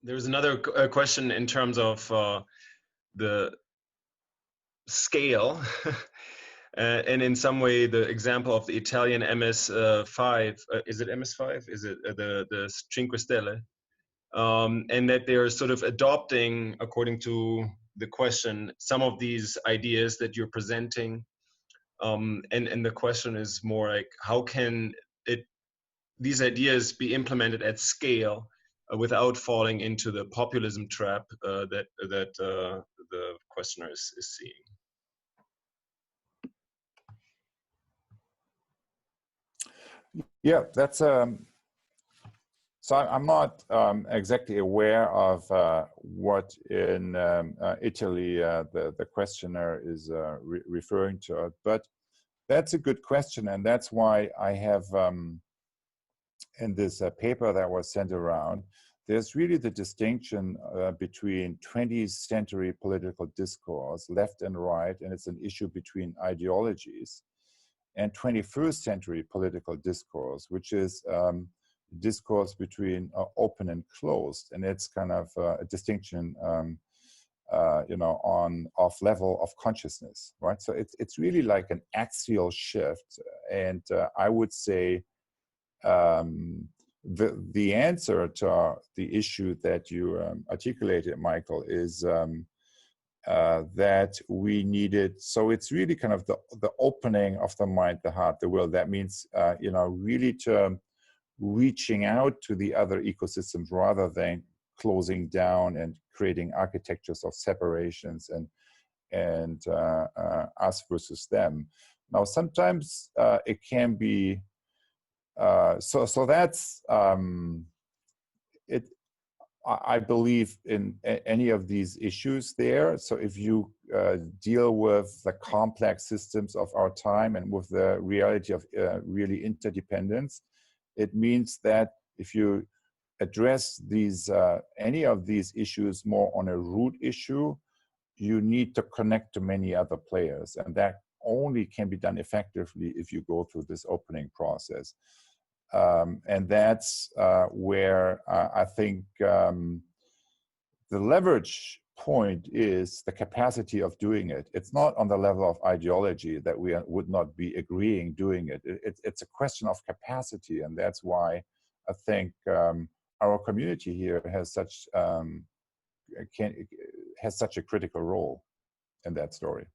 There's another question in terms of the scale. And in some way, the example of the Italian MS5, is it MS5? Is it the Cinque Stelle? And that they're sort of adopting, according to the question, some of these ideas that you're presenting. And the question is more like, how can these ideas be implemented at scale without falling into the populism trap that the questioner is seeing? Yeah, that's so I'm not exactly aware of what in Italy the questioner is referring to, but that's a good question, and that's why I have in this paper that was sent around, there's really the distinction between 20th century political discourse, left and right, and it's an issue between ideologies, and 21st century political discourse, which is discourse between open and closed, and it's kind of a distinction, you know, off level of consciousness, right? So it's really like an axial shift, and I would say the answer to the issue that you articulated, Michael, is that we needed. So it's really kind of the opening of the mind, the heart, the will. That means you know, really to reaching out to the other ecosystems rather than closing down and creating architectures of separations and us versus them. Now, sometimes it can be so that's it. I believe in any of these issues there. So if you deal with the complex systems of our time and with the reality of really interdependence, it means that if you address these any of these issues more on a root issue, you need to connect to many other players, and that only can be done effectively if you go through this opening process. And that's where I think the leverage point is the capacity of doing it. It's not on the level of ideology that we would not be agreeing doing it. It's a question of capacity, and that's why I think our community here has such has such a critical role in that story.